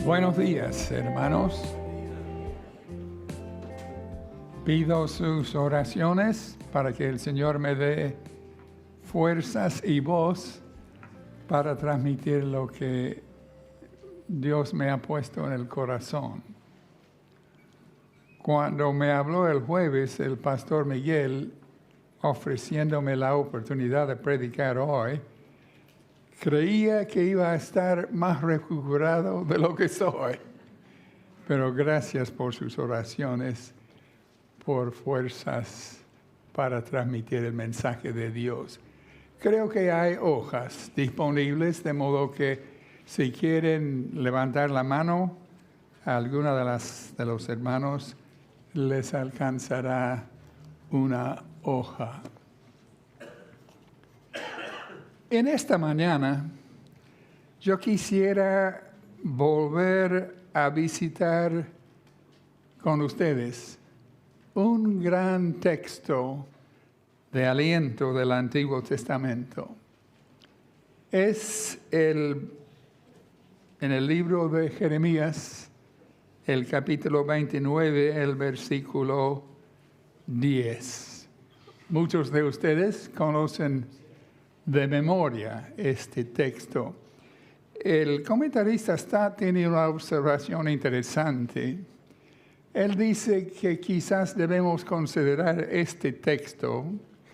Buenos días, hermanos. Pido sus oraciones para que el Señor me dé fuerzas y voz para transmitir lo que Dios me ha puesto en el corazón. Cuando me habló el jueves el pastor Miguel, ofreciéndome la oportunidad de predicar hoy, creía que iba a estar más recuperado de lo que soy. Pero gracias por sus oraciones, por fuerzas para transmitir el mensaje de Dios. Creo que hay hojas disponibles, de modo que si quieren levantar la mano, a alguna de los hermanos les alcanzará una hoja. En esta mañana, yo quisiera volver a visitar con ustedes un gran texto de aliento del Antiguo Testamento. Es en el libro de Jeremías, el capítulo 29, el versículo 10. Muchos de ustedes conocen de memoria este texto. El comentarista Stott tiene una observación interesante. Él dice que quizás debemos considerar este texto,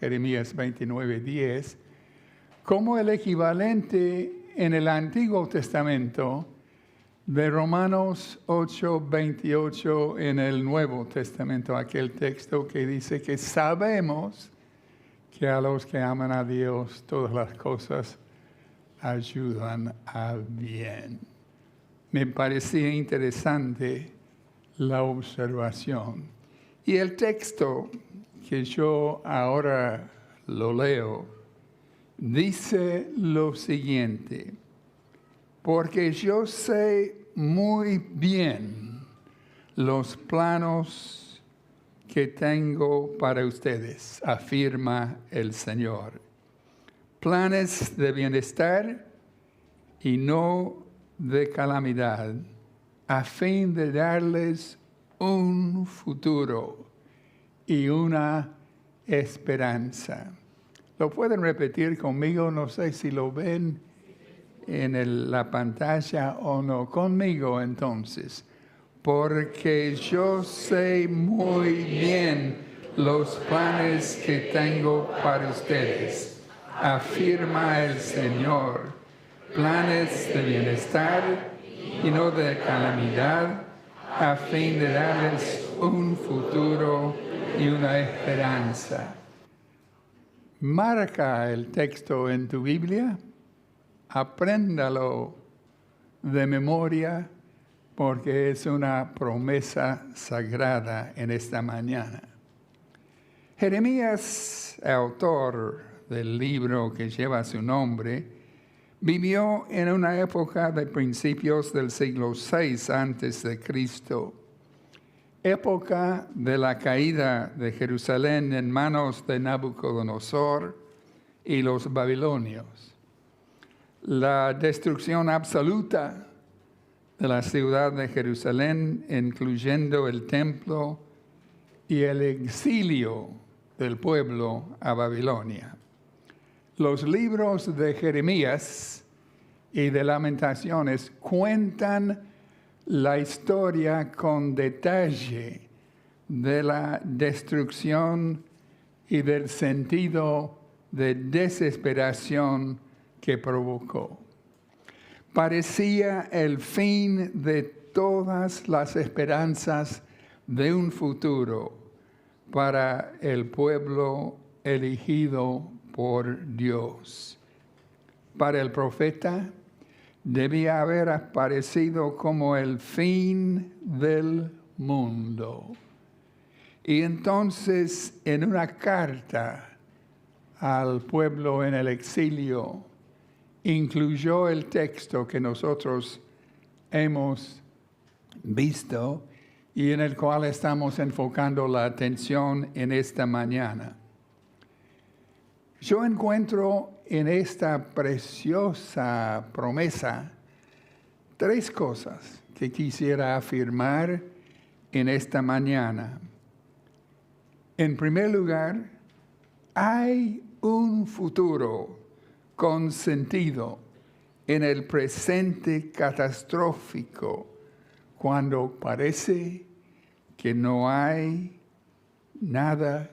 Jeremías 29:10, como el equivalente en el Antiguo Testamento de Romanos 8:28 en el Nuevo Testamento, aquel texto que dice que sabemos que a los que aman a Dios todas las cosas ayudan a bien. Me parecía interesante la observación. Y el texto que yo ahora lo leo dice lo siguiente: porque yo sé muy bien los planos que tengo para ustedes, afirma el Señor. Planes de bienestar y no de calamidad, a fin de darles un futuro y una esperanza. ¿Lo pueden repetir conmigo? No sé si lo ven en la pantalla o no. Conmigo entonces. Porque yo sé muy bien los planes que tengo para ustedes, afirma el Señor, planes de bienestar y no de calamidad, a fin de darles un futuro y una esperanza. Marca el texto en tu Biblia, apréndalo de memoria, porque es una promesa sagrada en esta mañana. Jeremías, autor del libro que lleva su nombre, vivió en una época de principios del siglo VI a.C., época de la caída de Jerusalén en manos de Nabucodonosor y los babilonios, la destrucción absoluta de la ciudad de Jerusalén, incluyendo el templo, y el exilio del pueblo a Babilonia. Los libros de Jeremías y de Lamentaciones cuentan la historia con detalle de la destrucción y del sentido de desesperación que provocó. Parecía el fin de todas las esperanzas de un futuro para el pueblo elegido por Dios. Para el profeta debía haber aparecido como el fin del mundo. Y entonces, en una carta al pueblo en el exilio, incluyó el texto que nosotros hemos visto y en el cual estamos enfocando la atención en esta mañana. Yo encuentro en esta preciosa promesa tres cosas que quisiera afirmar en esta mañana. En primer lugar, hay un futuro con sentido en el presente catastrófico cuando parece que no hay nada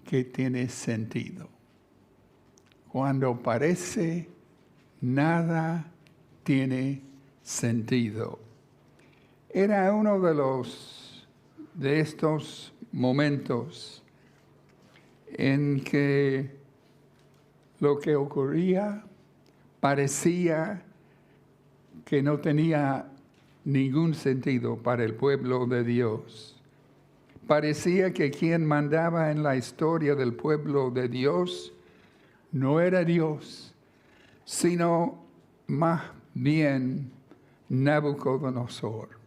que tiene sentido. Cuando parece nada tiene sentido. Era uno de estos momentos en que lo que ocurría parecía que no tenía ningún sentido para el pueblo de Dios. Parecía que quien mandaba en la historia del pueblo de Dios no era Dios, sino más bien Nabucodonosor,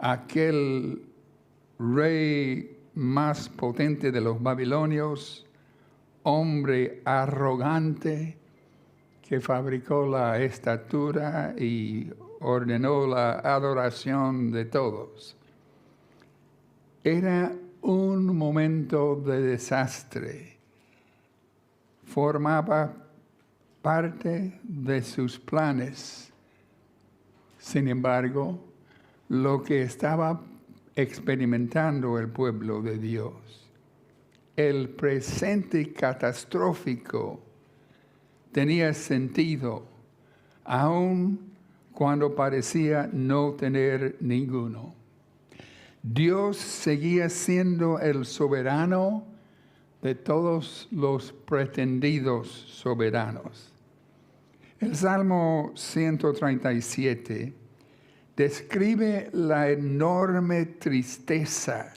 aquel rey más potente de los babilonios, hombre arrogante que fabricó la estatura y ordenó la adoración de todos. Era un momento de desastre. Formaba parte de sus planes. Sin embargo, lo que estaba experimentando el pueblo de Dios, el presente catastrófico, tenía sentido, aun cuando parecía no tener ninguno. Dios seguía siendo el soberano de todos los pretendidos soberanos. El Salmo 137 describe la enorme tristeza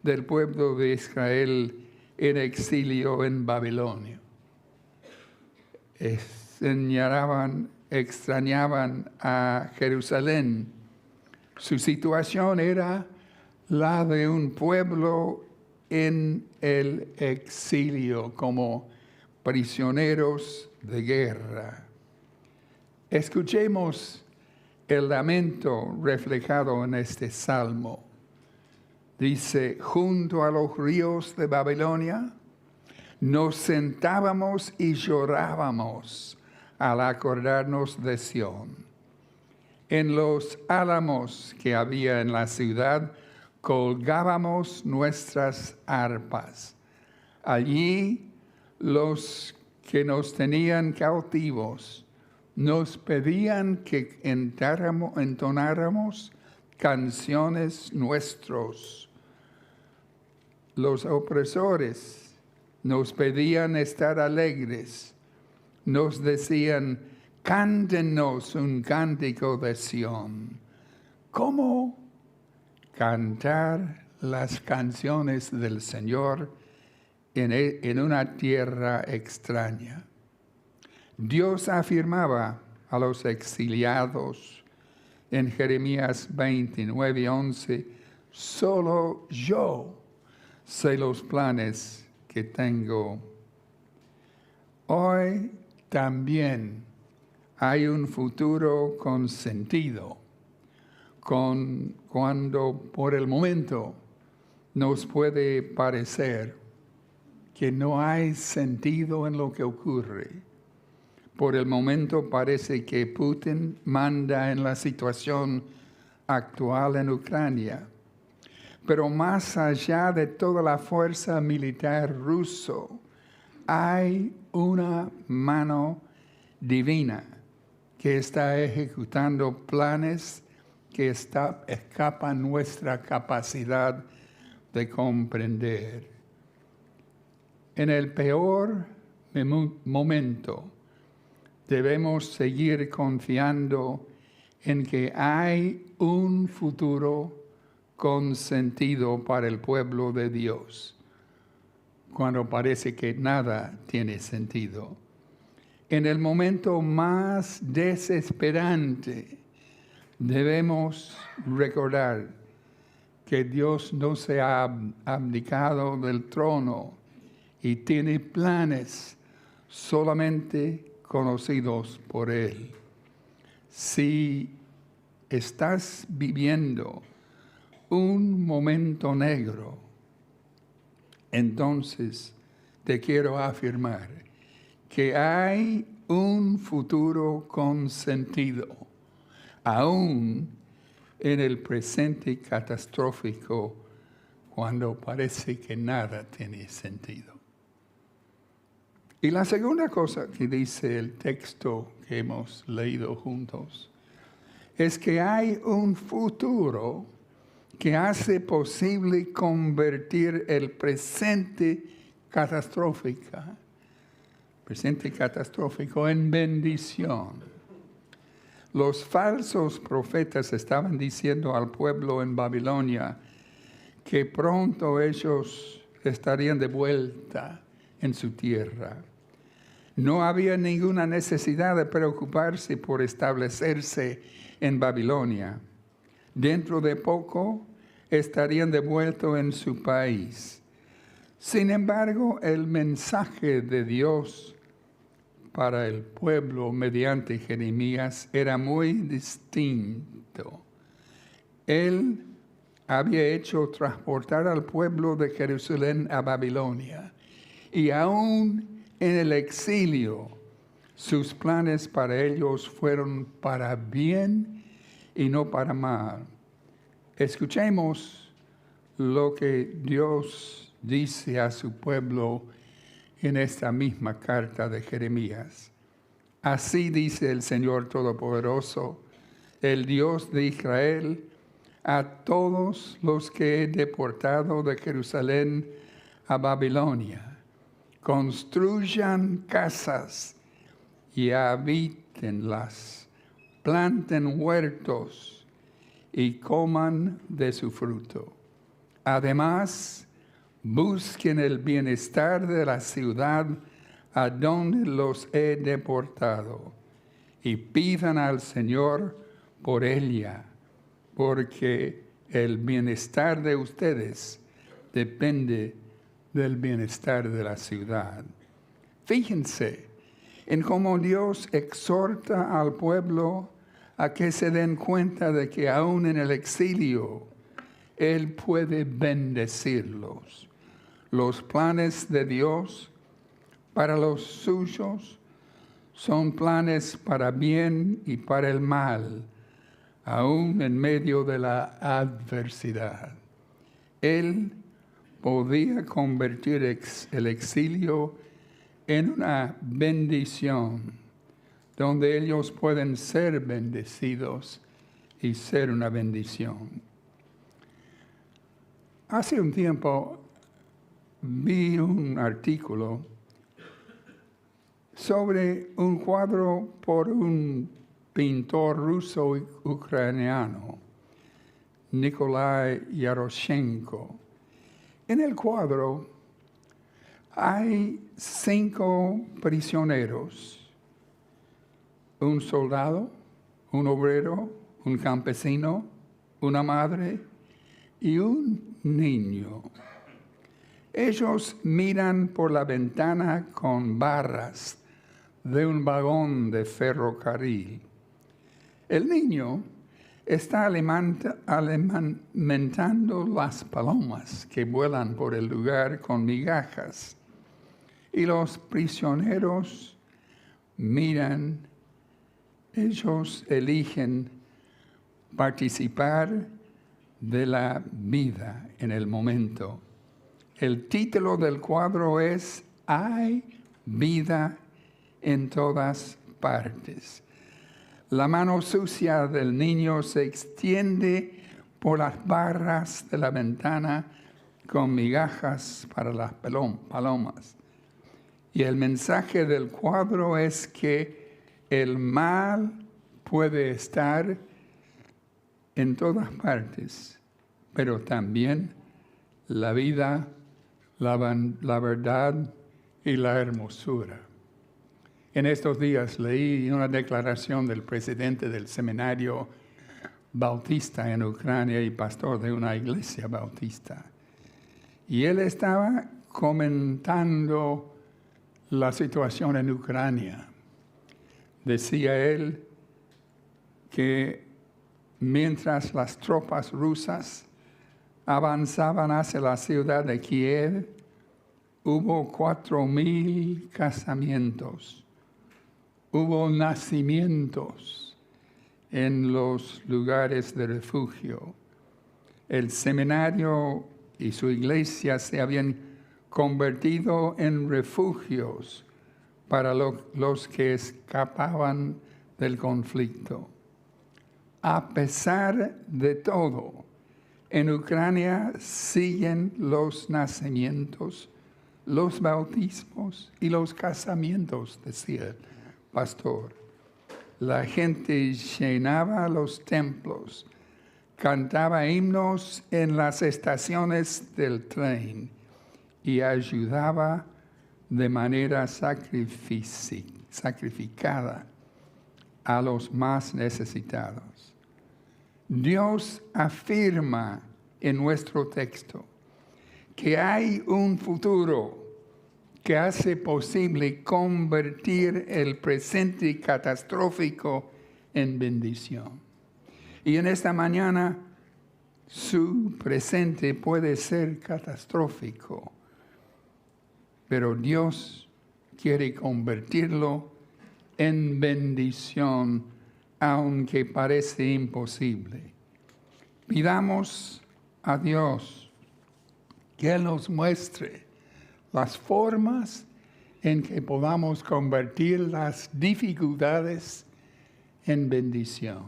del pueblo de Israel en exilio en Babilonia. Extrañaban a Jerusalén. Su situación era la de un pueblo en el exilio, como prisioneros de guerra. Escuchemos el lamento reflejado en este salmo. Dice: junto a los ríos de Babilonia, nos sentábamos y llorábamos al acordarnos de Sión. En los álamos que había en la ciudad, colgábamos nuestras arpas. Allí los que nos tenían cautivos nos pedían que entonáramos canciones nuestros. Los opresores nos pedían estar alegres. Nos decían: cántenos un cántico de Sión. ¿Cómo cantar las canciones del Señor en una tierra extraña? Dios afirmaba a los exiliados en Jeremías 29:11: solo yo sé los planes que tengo. Hoy también hay un futuro con sentido, cuando por el momento nos puede parecer que no hay sentido en lo que ocurre. Por el momento parece que Putin manda en la situación actual en Ucrania. Pero más allá de toda la fuerza militar rusa, hay una mano divina que está ejecutando planes que escapan nuestra capacidad de comprender. En el peor momento, debemos seguir confiando en que hay un futuro con sentido para el pueblo de Dios, cuando parece que nada tiene sentido. En el momento más desesperante, debemos recordar que Dios no se ha abdicado del trono y tiene planes solamente conocidos por Él. Si estás viviendo un momento negro, entonces te quiero afirmar que hay un futuro con sentido, aún en el presente catastrófico, cuando parece que nada tiene sentido. Y la segunda cosa que dice el texto que hemos leído juntos es que hay un futuro que hace posible convertir el presente catastrófico en bendición. Los falsos profetas estaban diciendo al pueblo en Babilonia que pronto ellos estarían de vuelta en su tierra. No había ninguna necesidad de preocuparse por establecerse en Babilonia. Dentro de poco estarían de vuelta en su país. Sin embargo, el mensaje de Dios para el pueblo mediante Jeremías era muy distinto. Él había hecho transportar al pueblo de Jerusalén a Babilonia, y aún en el exilio, sus planes para ellos fueron para bien y no para mal. Escuchemos lo que Dios dice a su pueblo en esta misma carta de Jeremías. Así dice el Señor Todopoderoso, el Dios de Israel, a todos los que he deportado de Jerusalén a Babilonia: construyan casas y habítenlas, planten huertos y coman de su fruto. Además, busquen el bienestar de la ciudad a donde los he deportado y pidan al Señor por ella, porque el bienestar de ustedes depende del bienestar de la ciudad. Fíjense en cómo Dios exhorta al pueblo a que se den cuenta de que aún en el exilio Él puede bendecirlos. Los planes de Dios para los suyos son planes para bien y para el mal, aún en medio de la adversidad. Él podía convertir el exilio en una bendición, donde ellos pueden ser bendecidos y ser una bendición. Hace un tiempo vi un artículo sobre un cuadro por un pintor ruso ucraniano, Nikolai Yaroshenko. En el cuadro hay 5 prisioneros: un soldado, un obrero, un campesino, una madre y un niño. Ellos miran por la ventana con barras de un vagón de ferrocarril. El niño está alimentando las palomas que vuelan por el lugar con migajas. Y los prisioneros miran, ellos eligen participar de la vida en el momento. El título del cuadro es "Hay vida en todas partes". La mano sucia del niño se extiende por las barras de la ventana con migajas para las palomas. Y el mensaje del cuadro es que el mal puede estar en todas partes, pero también la vida, la verdad y la hermosura. En estos días leí una declaración del presidente del seminario bautista en Ucrania y pastor de una iglesia bautista. Y él estaba comentando la situación en Ucrania. Decía él que mientras las tropas rusas avanzaban hacia la ciudad de Kiev, hubo 4,000 casamientos, hubo nacimientos en los lugares de refugio. El seminario y su iglesia se habían convertido en refugios para los que escapaban del conflicto. A pesar de todo, en Ucrania siguen los nacimientos, los bautismos y los casamientos, decía el pastor. La gente llenaba los templos, cantaba himnos en las estaciones del tren y ayudaba de manera sacrificada a los más necesitados. Dios afirma en nuestro texto que hay un futuro que hace posible convertir el presente catastrófico en bendición. Y en esta mañana, su presente puede ser catastrófico, pero Dios quiere convertirlo en bendición, aunque parece imposible. Pidamos a Dios que Él nos muestre las formas en que podamos convertir las dificultades en bendición,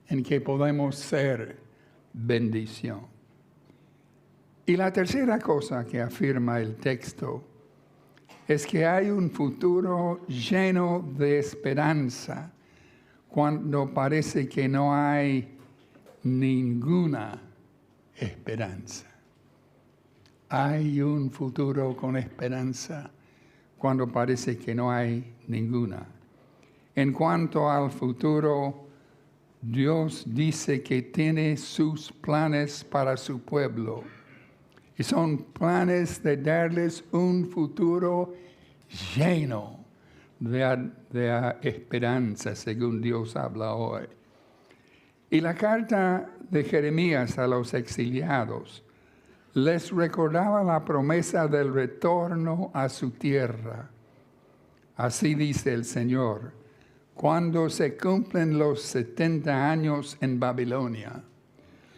en que podemos ser bendición. Y la tercera cosa que afirma el texto es que hay un futuro lleno de esperanza cuando parece que no hay ninguna esperanza. Hay un futuro con esperanza cuando parece que no hay ninguna. En cuanto al futuro, Dios dice que tiene sus planes para su pueblo. Y son planes de darles un futuro lleno de esperanza, según Dios habla hoy. Y la carta de Jeremías a los exiliados les recordaba la promesa del retorno a su tierra. Así dice el Señor: cuando se cumplen los 70 años en Babilonia,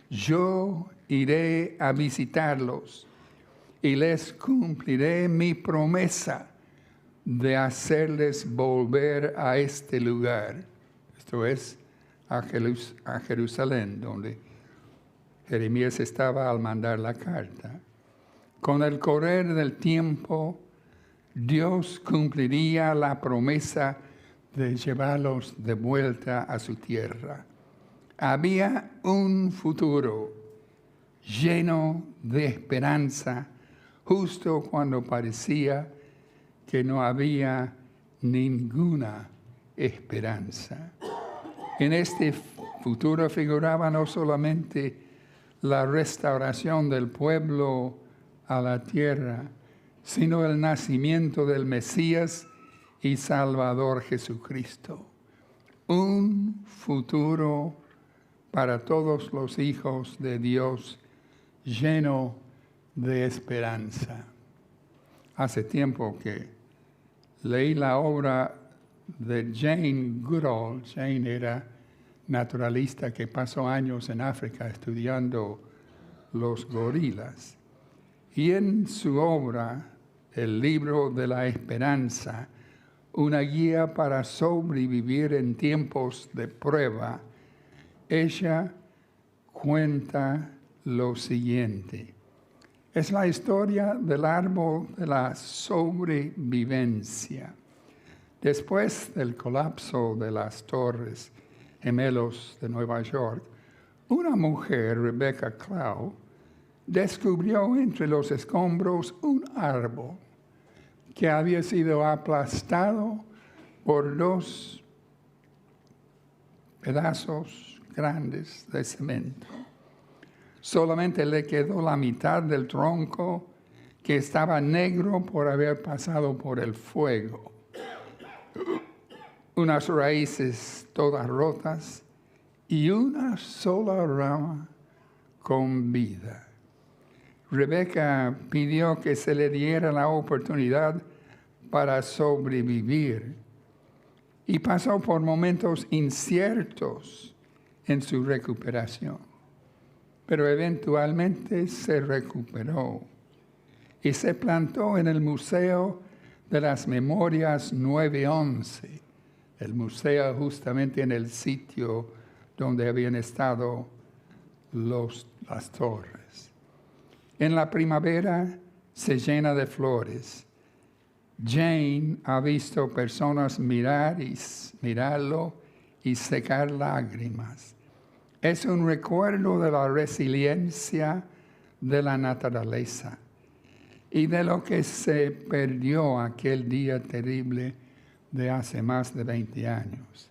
yo iré a visitarlos y les cumpliré mi promesa de hacerles volver a este lugar. Esto es, a Jerusalén, donde Jeremías estaba al mandar la carta. Con el correr del tiempo, Dios cumpliría la promesa de llevarlos de vuelta a su tierra. Había un futuro lleno de esperanza, justo cuando parecía que no había ninguna esperanza. En este futuro figuraba no solamente la restauración del pueblo a la tierra, sino el nacimiento del Mesías y Salvador Jesucristo. Un futuro para todos los hijos de Dios lleno de esperanza. Hace tiempo que leí la obra de Jane Goodall. Jane era naturalista que pasó años en África estudiando los gorilas. Y en su obra, El libro de la esperanza, una guía para sobrevivir en tiempos de prueba, ella cuenta lo siguiente. Es la historia del árbol de la sobrevivencia. Después del colapso de las Torres Gemelos de Nueva York, una mujer, Rebecca Clow, descubrió entre los escombros un árbol que había sido aplastado por 2 pedazos grandes de cemento. Solamente le quedó la mitad del tronco, que estaba negro por haber pasado por el fuego. Unas raíces todas rotas y una sola rama con vida. Rebeca pidió que se le diera la oportunidad para sobrevivir y pasó por momentos inciertos en su recuperación, pero eventualmente se recuperó y se plantó en el Museo de las Memorias 911, el museo justamente en el sitio donde habían estado las torres. En la primavera se llena de flores. Jane ha visto personas mirarlo y secar lágrimas. Es un recuerdo de la resiliencia de la naturaleza y de lo que se perdió aquel día terrible de hace más de 20 años.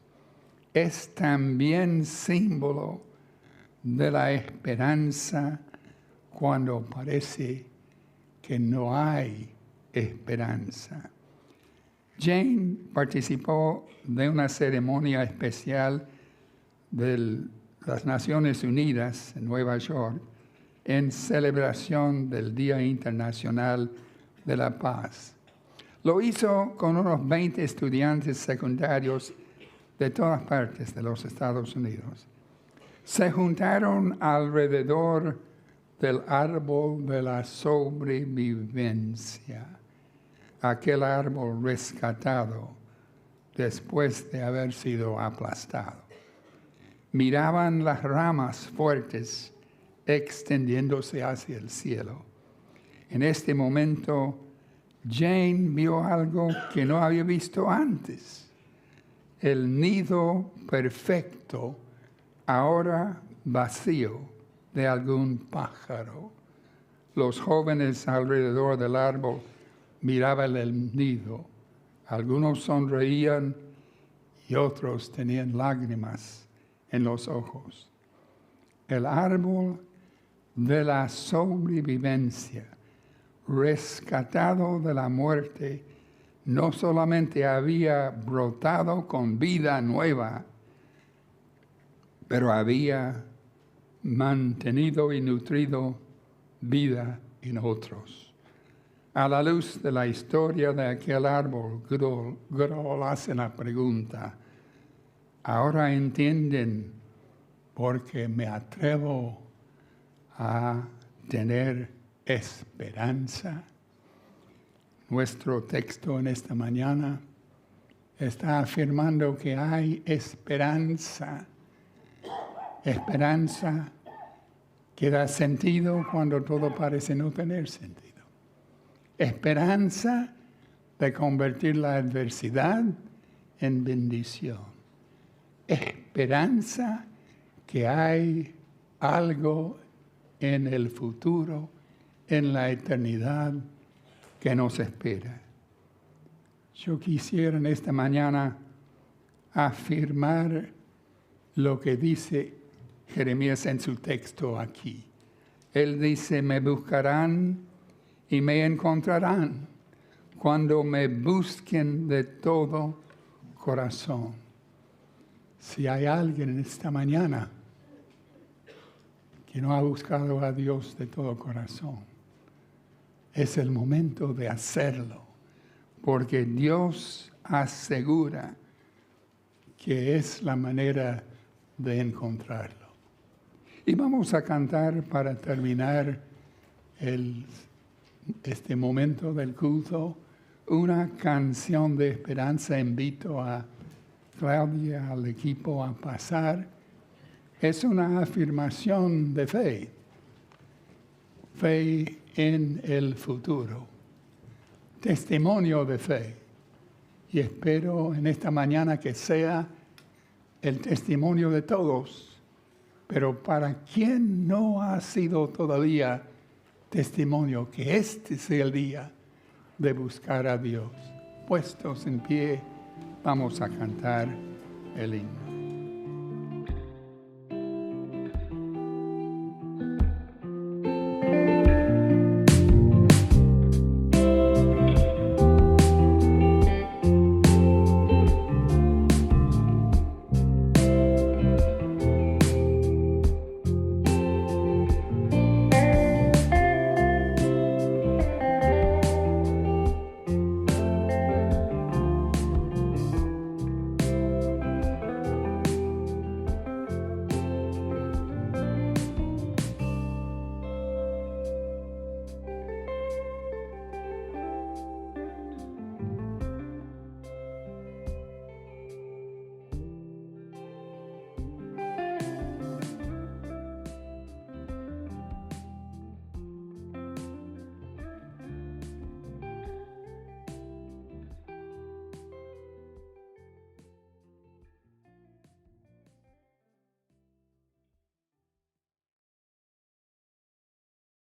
Es también símbolo de la esperanza cuando parece que no hay esperanza. Jane participó de una ceremonia especial de las Naciones Unidas en Nueva York en celebración del Día Internacional de la Paz. Lo hizo con unos 20 estudiantes secundarios de todas partes de los Estados Unidos. Se juntaron alrededor del árbol de la sobrevivencia, aquel árbol rescatado después de haber sido aplastado. Miraban las ramas fuertes extendiéndose hacia el cielo. En este momento, Jane vio algo que no había visto antes: el nido perfecto, ahora vacío, de algún pájaro. Los jóvenes alrededor del árbol miraban el nido. Algunos sonreían y otros tenían lágrimas en los ojos. El árbol de la sobrevivencia, rescatado de la muerte, no solamente había brotado con vida nueva, pero había mantenido y nutrido vida en otros. A la luz de la historia de aquel árbol, Goodall hace la pregunta: ¿ahora entienden por qué me atrevo a tener esperanza? Nuestro texto en esta mañana está afirmando que hay esperanza. Esperanza que da sentido cuando todo parece no tener sentido. Esperanza de convertir la adversidad en bendición. Esperanza que hay algo en el futuro, en la eternidad, que nos espera. Yo quisiera en esta mañana afirmar lo que dice Jeremías en su texto aquí. Él dice: me buscarán y me encontrarán cuando me busquen de todo corazón. Si hay alguien en esta mañana que no ha buscado a Dios de todo corazón, es el momento de hacerlo, porque Dios asegura que es la manera de encontrarlo. Y vamos a cantar para terminar este momento del culto una canción de esperanza. Invito a Claudia, al equipo, a pasar. Es una afirmación de fe, fe en el futuro, testimonio de fe. Y espero en esta mañana que sea el testimonio de todos, pero para quien no ha sido todavía testimonio, que este sea el día de buscar a Dios. Puestos en pie, vamos a cantar el himno.